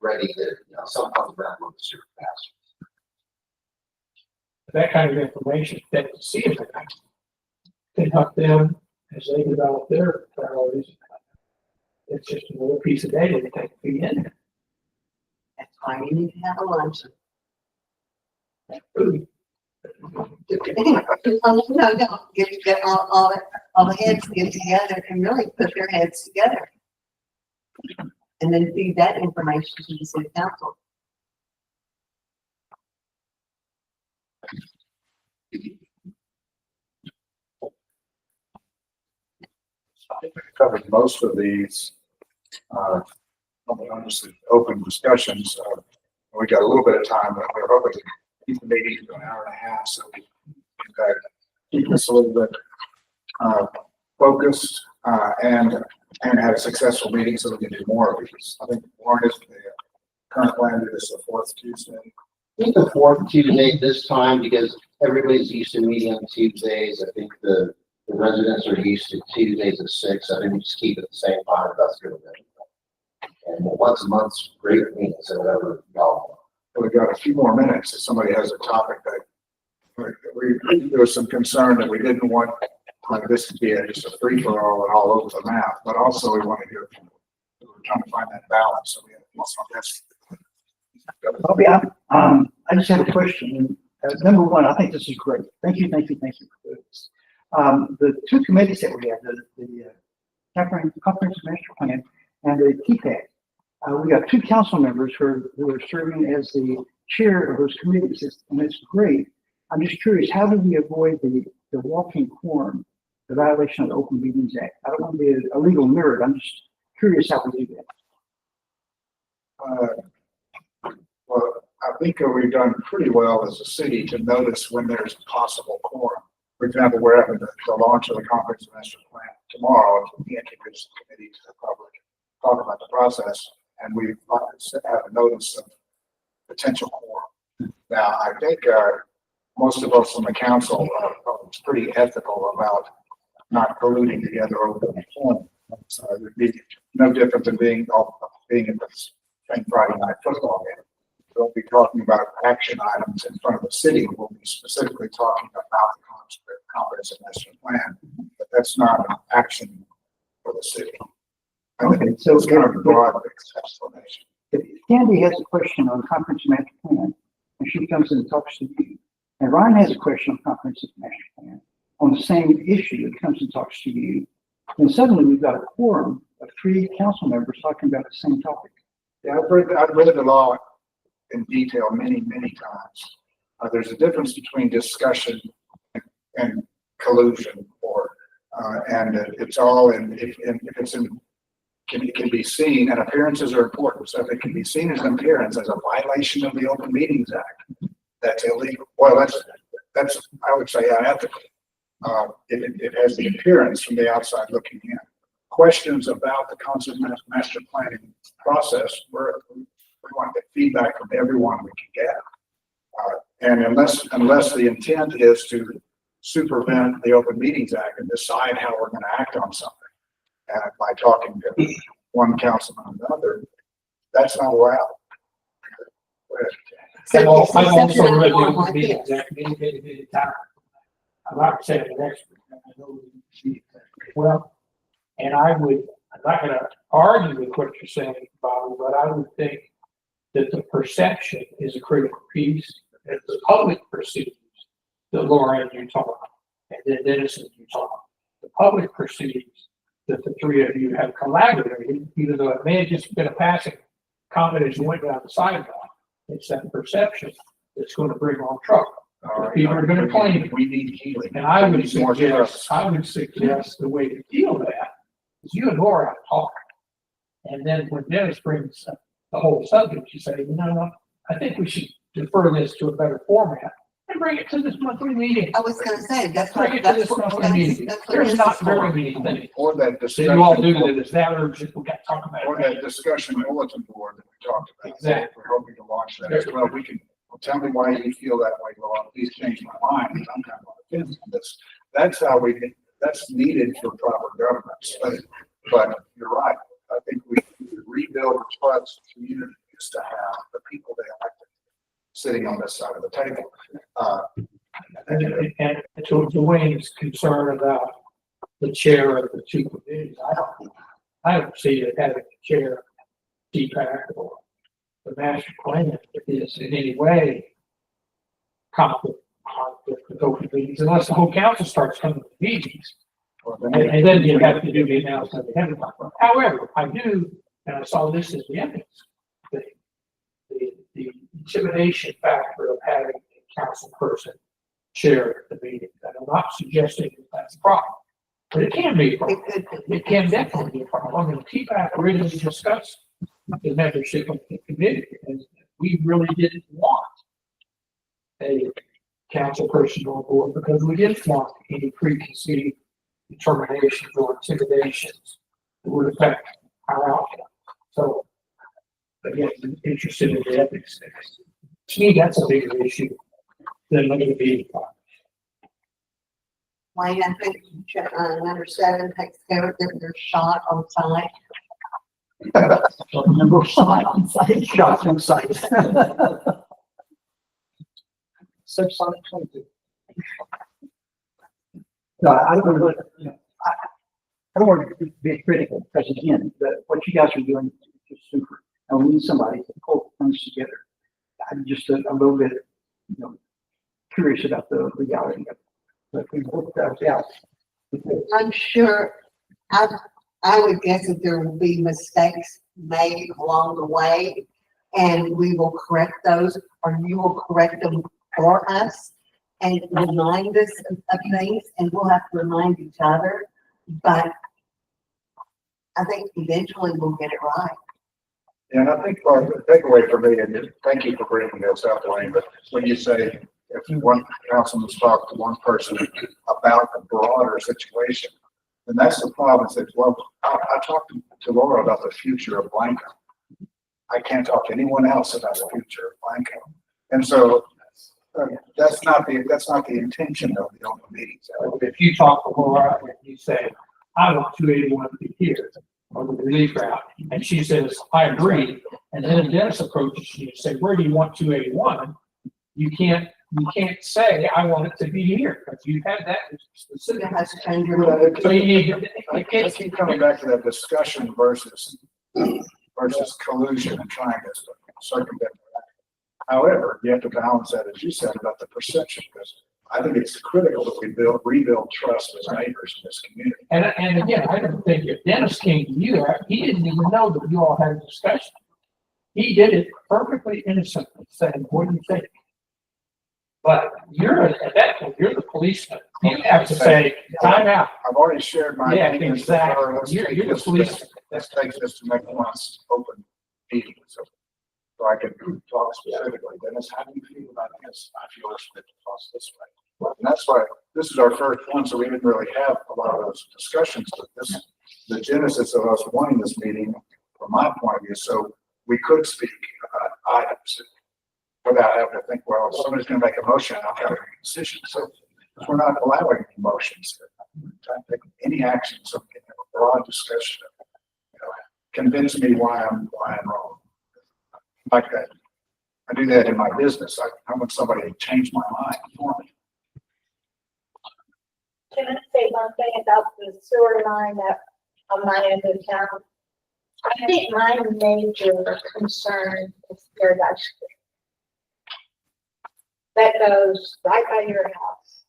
ready to, sometimes around with the sewer capacity. That kind of information that the city can help them as they develop their priorities. It's just a little piece of data that they can feed in there. That's why you need to have a lunch. Food. No, get all the heads get together and really put their heads together. And then feed that information to the city council. I think we covered most of these, honestly, open discussions. We got a little bit of time, but we're hoping to keep the meeting to an hour and a half, so we can keep this a little bit focused and have a successful meeting so we can do more. Because I think Warren is the current plan is the 4th Tuesday. I think the 4th Tuesday this time because everybody's used to meeting on Tuesdays. I think the residents are used to Tuesdays at 6. I think we just keep it the same time. That's good. And once a month's great for me, so whatever y'all want. We've got a few more minutes if somebody has a topic that there was some concern that we didn't want this to be just a free for all and all over the map, but also we want to hear from, we're trying to find that balance. So we have that's. Oh, yeah. I just have a question. Number one, I think this is great. Thank you for this. The two committees that we have, the comprehensive master plan and the TPAC, we got two council members who are serving as the chair of those committees, and it's great. I'm just curious, how do we avoid the walking quorum, the violation of the Open Meetings Act? I don't want to be a legal nerd. I'm just curious how we do that. Well, I think we've done pretty well as a city to notice when there's possible quorum. For example, we're having the launch of the comprehensive master plan tomorrow. We introduce the committee to the public, talk about the process, and we have a notice of potential quorum. Now, I think most of us on the council are pretty ethical about not colluding together over the quorum. So it would be no different than being at the same Friday night football game. We'll be talking about action items in front of the city. We'll be specifically talking about the comprehensive master plan, but that's not an action for the city. Okay, so it's kind of a broad explanation. If Candy has a question on comprehensive master plan, and she comes in and talks to you, and Ryan has a question on comprehensive master plan on the same issue and comes and talks to you, then suddenly we've got a quorum of 3 council members talking about the same topic. Yeah, I've read the law in detail many times. There's a difference between discussion and collusion, and it's all if it's in can be seen, and appearances are important. So if it can be seen as an appearance as a violation of the Open Meetings Act, that's illegal. Well, that's I would say unethical. It has the appearance from the outside looking in. Questions about the concept master planning process, we want to get feedback from everyone we can get. And unless the intent is to supervent the Open Meetings Act and decide how we're going to act on something, by talking to one councilman and another, that's not allowed. I'm also read the Open Meetings Act many times. I'm not saying an expert, I know well, and I'm not going to argue with what you're saying, Bobby, but I would think that the perception is a critical piece. As the public perceives that Lauren, you talk, and then Dennis, you talk, the public perceives that the 3 of you have collaborated, even though it may have just been a passing comment as you went down the sidewalk. It's that perception that's going to bring on trouble. People are going to claim it. We need healing. And I would suggest the way to deal with that is you and Laura talk. And then when Dennis brings up the whole subject, you say, I think we should defer this to a better format and bring it to this monthly meeting. I was going to say, that's Bring it to this monthly meeting. There's not very many things Or that that discussion. you all do that is that urgent. We got to talk about Or it. that discussion bulletin board that we talked about. Exactly. We're hoping to launch that as well. Tell me why you feel that way, Laura. Please change my mind. I'm kind of on the fence on this. That's how that's needed for proper governance. But you're right. I think we rebuild trust communities to have the people they elected sitting on this side of the table. And to Dwayne's concern about the chair of the 2 committees, I don't see it having a chair, CPAC or the master plan is in any way conflict with open meetings unless the whole council starts coming to meetings. And then you have to do the announcement ahead of time. However, I do, and I saw this as the evidence, the intimidation factor of having a council person chair the meeting. And I'm not suggesting that that's a problem, but it can be a problem. It can definitely be a problem. I mean, TPAC originally discussed the membership of the committee, and we really didn't want a council person on board because we didn't want any preconceived determinations or intimidations that would affect our outcome. So, again, I'm interested in the ethics thing. To me, that's a bigger issue than looking at the Wayne, I think number 7 takes care of their shot on site. Number 5 on site, shots on site. 6 on 22. No, I don't want to, I don't want to be critical because again, what you guys are doing is just super. And we need somebody to pull things together. I'm just a little bit, curious about the legality of it. But we work that out. I'm sure, I would guess that there will be mistakes made along the way, and we will correct those, or you will correct them for us and remind us of things, and we'll have to remind each other, but I think eventually we'll get it right. And I think the takeaway for me, and thank you for bringing this up, Wayne, but when you say if one councilman's talked to one person about a broader situation, then that's the problem. Is that, well, I talked to Laura about the future of Blanco. I can't talk to anyone else about the future of Blanco. And so that's not the intention of the open meetings. If you talk to Laura and you say, I want 281 to be here, or the relief route, and she says, I agree, and then Dennis approaches you and say, where do you want 281? You can't say, I want it to be here, because you had that specific. It has to change your mind. So you need, I keep coming back to that discussion versus collusion and trying to circumvent that. However, you have to balance that, as you said, about the perception, because I think it's critical that we rebuild trust with neighbors in this community. and again, I don't think if Dennis came to you, he didn't even know that you all had a discussion. He did it perfectly innocently, saying, what do you think? But at that point, you're the policeman. You have to say, time out. I've already shared my. Yeah, opinion. exactly. Let's You're take the this- policeman. Let's take this to make one open meeting, so I can talk specifically. Dennis, how do you feel about this? I feel it's fit to cross this way. And that's why this is our first one, so we didn't really have a lot of those discussions, but the genesis of us wanting this meeting, from my point of view, so we could speak about items without having to think, well, if somebody's gonna make a motion, I've got to make a decision. So we're not allowing any motions. We're trying to take any action, so we can have a broad discussion of, convince me why I'm wrong. Like that. I do that in my business. I want somebody to change my mind for me. Can I say one thing about the sewer line that on my end of town? I think my major concern is Paradise Street. That goes right by your house,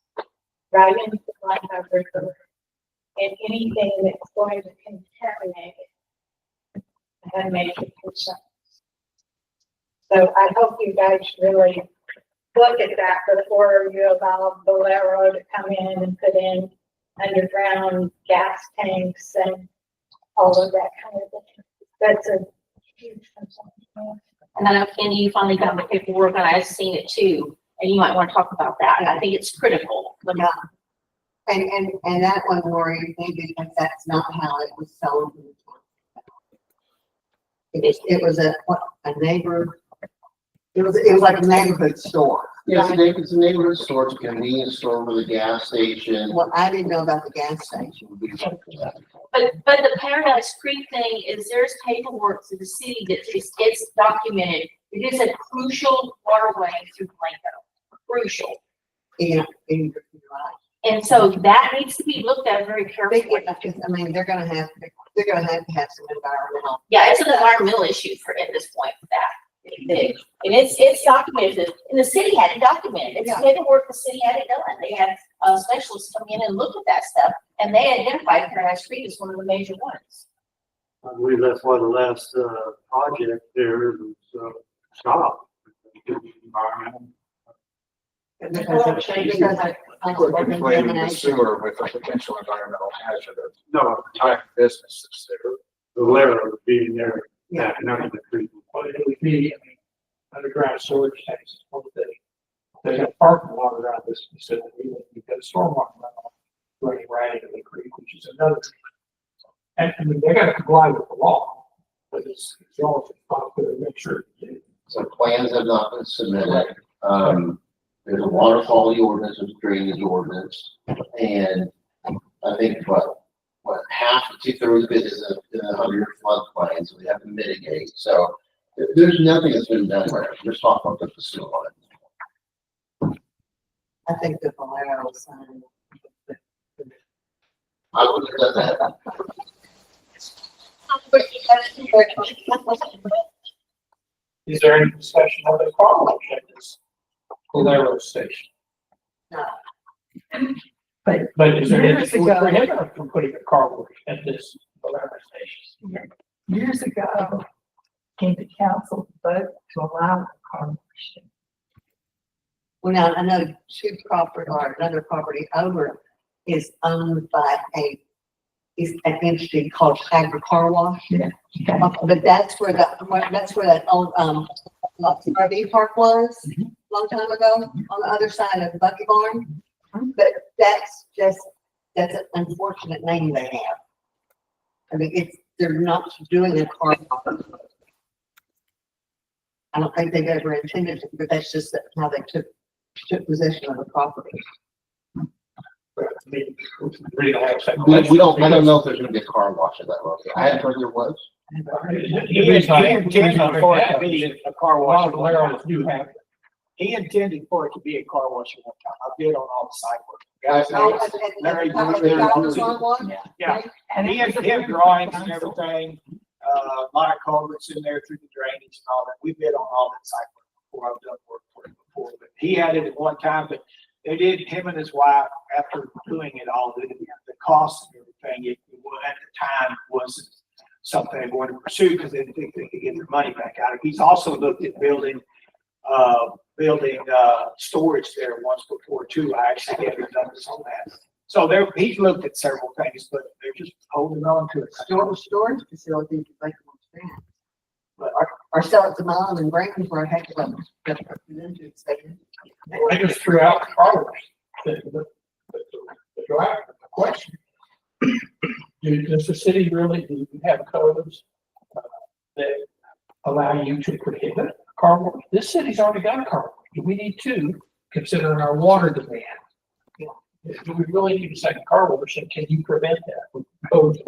right into the Blanco River. And anything that's going to contaminate it, I have major concerns. So I hope you guys really look at that before you allow Bolero to come in and put in underground gas tanks and all of that kind of thing. That's a huge concern. And I know Candy, you finally got the paperwork and I've seen it too, and you might want to talk about that. I think it's critical. Yeah. And that one, Lori, maybe because that's not how it was sold. It was a neighbor, it was like a neighborhood store. Yes, it's a neighborhood store, it's a convenience store with a gas station. Well, I didn't know about the gas station. But the Paradise Creek thing is there's paperwork to the city that it's documented. It is a crucial waterway through Blanco, crucial. Yeah, you're right. And so that needs to be looked at very carefully. I mean, they're gonna have to have some environmental. Yeah, it's an environmental issue at this point for that. Big. And it's documented, and the city had it documented. It's paperwork, the city had it done. They had specialists come in and look at that stuff, and they identified Paradise Creek as one of the major ones. I believe that's why the last project there was stopped. Environmental. We're conflating the sewer with a potential environmental hazard of No, type businesses there. the layer being there, not the creek. But it would be, I mean, underground storage tanks is one thing. They have parking lot around this facility, because stormwater runoff running right into the creek, which is another. And I mean, they gotta comply with the law, but it's y'all's responsibility to make sure. So plans have not been submitted. There's a water quality ordinance, there's a drainage ordinance, and I think what half to 2/3 of it is in a 100-year floodplain, so we have to mitigate. So there's nothing that's been done there. We're just talking about the facility. I think the Valero sign. I would have done that. Is there any discussion of the car wash at this Valero station? No. But is there any, Years ago. prohibited from putting a car wash at this Valero station? Years ago, came to council, vote to allow the car wash. Well, now, I know two property or another property over is owned by is an entity called Tiger Car Wash. Yeah. But that's where that old, RV park was, a long time ago, on the other side of Bucky Barn. But that's an unfortunate name they have. I mean, they're not doing a car wash. I don't think they've ever intended to, but that's just how they took possession of the property. We don't have that We question. don't, I don't know if there's gonna be a car wash at that location. I hadn't heard there was. He intended for it to be a car wash. Valero's do have. He intended for it to be a car wash at one time. I did on all the site work. Guys, Larry, Yeah, and he had drawings and everything, a lot of culverts in there through the drainage and all that. We bid on all that site work before I've done work for him before, but he had it at one time, but they did, him and his wife, after doing it all, the cost and everything, at the time wasn't something they wanted to pursue because they didn't think they could get their money back out of it. He's also looked at building storage there once before too. I actually haven't done this on that. So he's looked at several things, but they're just holding on to it. Storage facilities, like, but or sell it to Mom and Brayton for a heck of a I just threw out the car wash. The question. Does the city really, do you have codes that allow you to prohibit car wash? This city's already got a car wash. Do we need to, considering our water demand? Do we really need a second car wash, and can you prevent that with codes?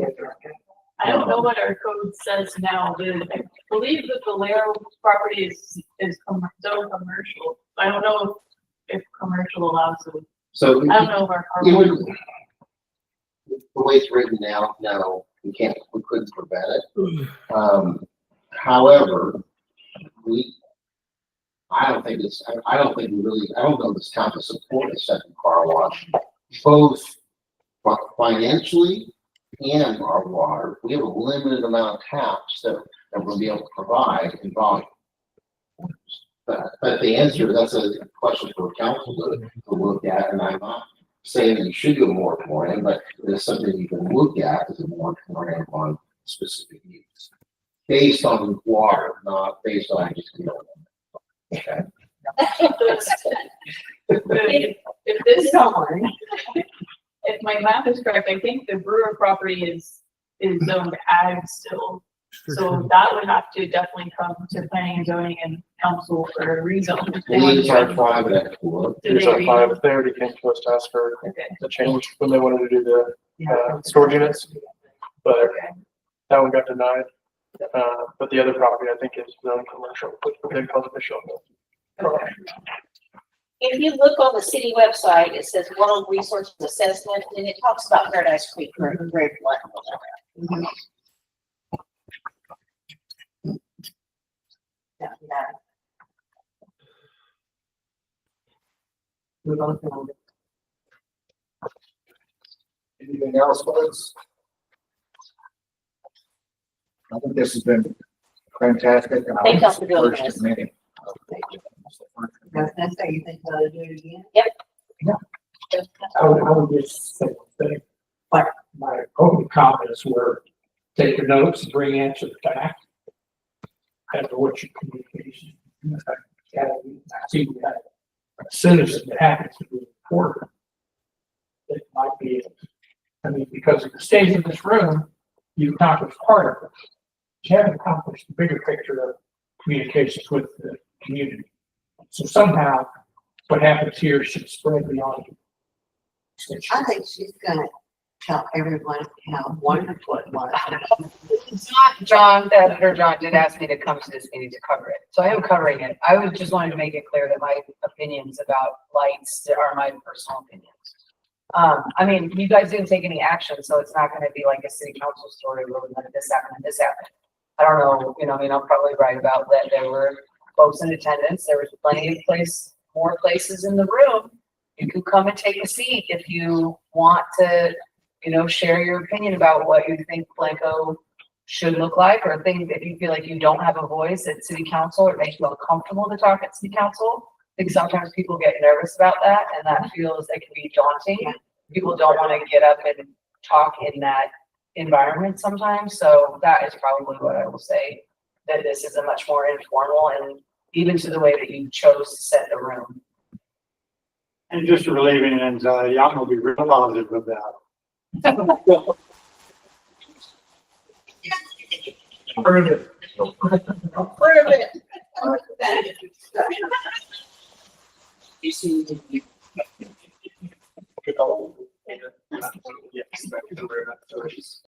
I don't know what our code says now, but I believe that the Valero property is zone commercial. I don't know if commercial allows it. So. I don't know if our. It would, the way it's written now, no, we couldn't prevent it. However, I don't think this town can support a second car wash, both financially and our water. We have a limited amount of taps that we'll be able to provide in volume. But the answer, that's a question for council to look at, and I'm not saying that you should do a moratorium, but it's something you can look at as a moratorium on specific use. Based on water, not based on just, okay. If this, if my math is correct, I think the Brewer property is zoned ag still. So that would have to definitely come to planning and zoning and council for a rezone. These are private export. These are five, they already came to us to ask for the change when they wanted to do the storage units. But that one got denied. But the other property, I think, is zone commercial, which they call it official. If you look on the city website, it says World Resources Assessment, and it talks about Paradise Creek, very blunt. Anything else, folks? I think this has been fantastic. Thank you for doing First this. meeting. That's how you think about it, do it again? Yep. I would just say, my open comments were, take your notes and bring answer back. I don't know what your communication. I see that as soon as it happens to be important, it might be, I mean, because if it stays in this room, you accomplish part of it. You haven't accomplished the bigger picture of communications with the community. So somehow what happens here should spread beyond you. I think she's gonna tell everyone how wonderful it was. John, Editor John did ask me to come to this meeting to cover it, so I am covering it. I would just wanted to make it clear that my opinions about lights are my personal opinions. I mean, you guys didn't take any action, so it's not gonna be like a city council story where we let this happen and this happened. I don't know, I mean, I'm probably right about that there were close in attendance. There was plenty of more places in the room. You can come and take a seat if you want to, share your opinion about what you think Blanco should look like, or things if you feel like you don't have a voice at city council, or it makes you uncomfortable to talk at city council. I think sometimes people get nervous about that, and that feels like it can be daunting. People don't want to get up and talk in that environment sometimes. So that is probably what I will say, that this is a much more informal, and even to the way that you chose to set the room. And just to relieve any anxiety, I'm gonna be real positive about it. Prove it. Prove it. You see,